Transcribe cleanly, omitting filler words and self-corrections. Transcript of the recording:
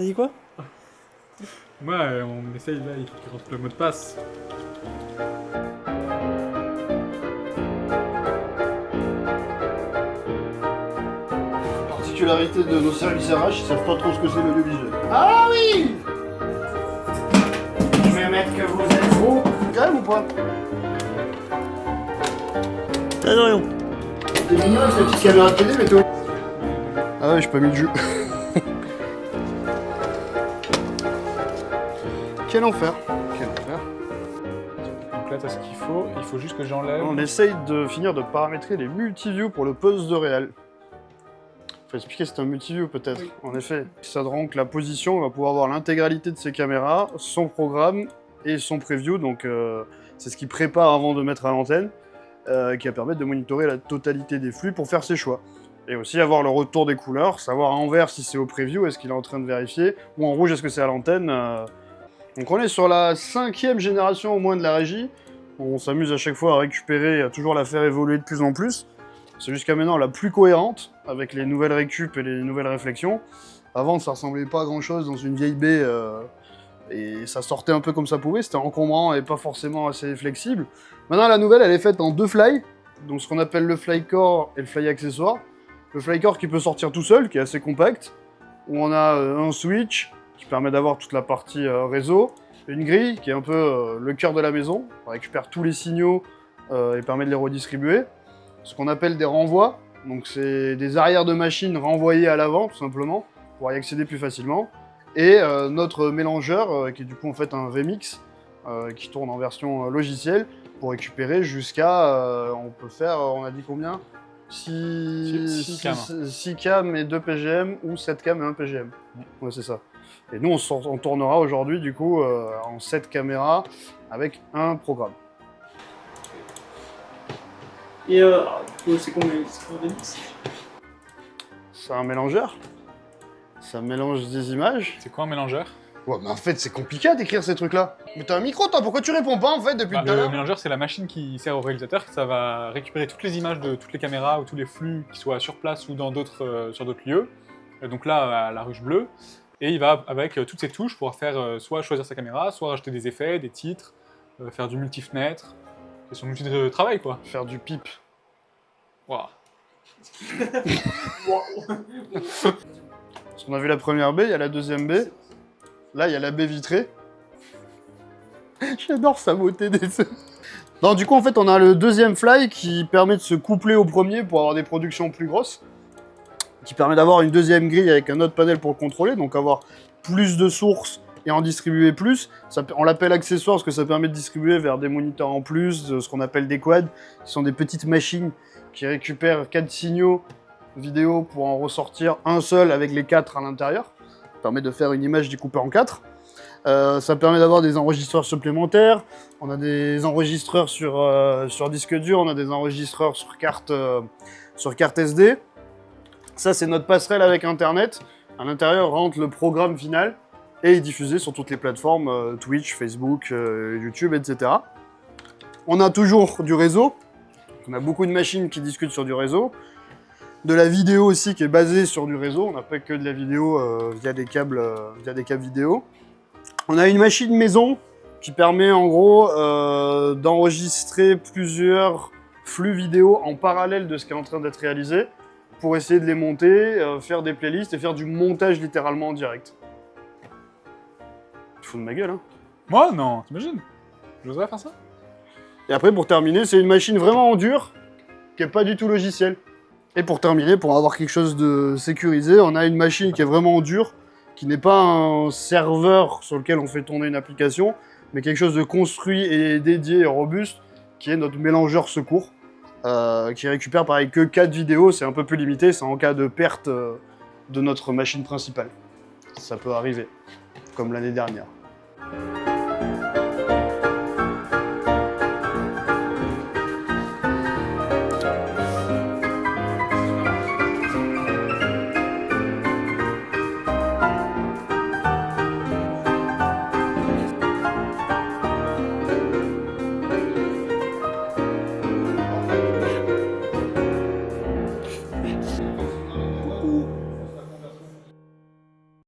T'as dit quoi? Moi, on essaye là, il faut qu'il rentre le mot de passe. Particularité de nos services RH, ils savent pas trop ce que c'est l'audiovisuel. Ah oui! Je vais mettre que vous êtes gros. Quand même ou pas? Ah non, non. T'es mignon avec la petite caméra de télé, mais toi. Ah ouais, j'ai pas mis le jus. Quel enfer. Quel enfer. Donc là, t'as ce qu'il faut juste que j'enlève. On essaye de finir de paramétrer les multiviews pour le poste de réal. Faut expliquer, c'est un multiview peut-être. Oui. En effet, ça rend que la position, on va pouvoir voir l'intégralité de ses caméras, son programme et son preview. Donc c'est ce qui prépare avant de mettre à l'antenne, qui va permettre de monitorer la totalité des flux pour faire ses choix. Et aussi avoir le retour des couleurs, savoir en vert si c'est au preview, est-ce qu'il est en train de vérifier, ou en rouge, est-ce que c'est à l'antenne. Donc on est sur la 5e génération au moins de la régie. On s'amuse à chaque fois à récupérer et à toujours la faire évoluer de plus en plus. C'est jusqu'à maintenant la plus cohérente, avec les nouvelles récup et les nouvelles réflexions. Avant, ça ressemblait pas à grand chose dans une vieille baie, et ça sortait un peu comme ça pouvait, c'était encombrant et pas forcément assez flexible. Maintenant, la nouvelle, elle est faite en 2 fly, donc ce qu'on appelle le fly core et le fly accessoire. Le fly core qui peut sortir tout seul, qui est assez compact, où on a un switch qui permet d'avoir toute la partie réseau, une grille qui est un peu le cœur de la maison, on récupère tous les signaux et permet de les redistribuer. Ce qu'on appelle des renvois, donc c'est des arrières de machine renvoyées à l'avant tout simplement, pour y accéder plus facilement. Et notre mélangeur, qui est du coup en fait un VMix, qui tourne en version logicielle, pour récupérer jusqu'à, on peut faire, on a dit combien? 6 cams et 2 PGM, ou 7 cams et 1 PGM. Ouais, c'est ça. Et nous, on tournera aujourd'hui, du coup, en 7 caméras, avec un programme. Et c'est combien de mix? C'est un mélangeur. Ça mélange des images. C'est quoi un mélangeur? Ouais, mais en fait, c'est compliqué à décrire ces trucs-là. Mais t'as un micro, toi, pourquoi tu réponds pas, en fait, depuis tout à Le l'heure? mélangeur, c'est la machine qui sert au réalisateur, ça va récupérer toutes les images de toutes les caméras ou tous les flux, qui soient sur place ou dans sur d'autres lieux. Donc là, à la ruche bleue. Et il va, avec toutes ces touches, pouvoir faire soit choisir sa caméra, soit rajouter des effets, des titres, faire du multi-fenêtre. C'est son outil de travail, quoi. Faire du pipe. Waouh. Parce qu'on a vu la première baie, il y a la deuxième baie. Là, il y a la baie vitrée. J'adore saboter des... Non, du coup, en fait, on a le deuxième fly qui permet de se coupler au premier pour avoir des productions plus grosses. Qui permet d'avoir une deuxième grille avec un autre panel pour le contrôler, donc avoir plus de sources et en distribuer plus. On l'appelle accessoire parce que ça permet de distribuer vers des moniteurs en plus, ce qu'on appelle des quads, qui sont des petites machines qui récupèrent 4 signaux vidéo pour en ressortir un seul avec les 4 à l'intérieur. Ça permet de faire une image découpée en 4. Ça permet d'avoir des enregistreurs supplémentaires. On a des enregistreurs sur disque dur, on a des enregistreurs sur carte SD. Ça, c'est notre passerelle avec Internet. À l'intérieur rentre le programme final et est diffusé sur toutes les plateformes, Twitch, Facebook, YouTube, etc. On a toujours du réseau. On a beaucoup de machines qui discutent sur du réseau. De la vidéo aussi qui est basée sur du réseau. On n'a pas que de la vidéo via des câbles vidéo. On a une machine maison qui permet en gros d'enregistrer plusieurs flux vidéo en parallèle de ce qui est en train d'être réalisé, pour essayer de les monter, faire des playlists et faire du montage littéralement en direct. Tu fous de ma gueule, hein? Moi, non, t'imagines? J'oserais faire ça? Et après, pour terminer, c'est une machine vraiment en dur, qui est pas du tout logicielle. Et pour terminer, pour avoir quelque chose de sécurisé, on a une machine qui est vraiment en dur, qui n'est pas un serveur sur lequel on fait tourner une application, mais quelque chose de construit et dédié et robuste, qui est notre mélangeur secours. Qui récupère pareil que 4 vidéos, c'est un peu plus limité, c'est en cas de perte de notre machine principale. Ça peut arriver, comme l'année dernière.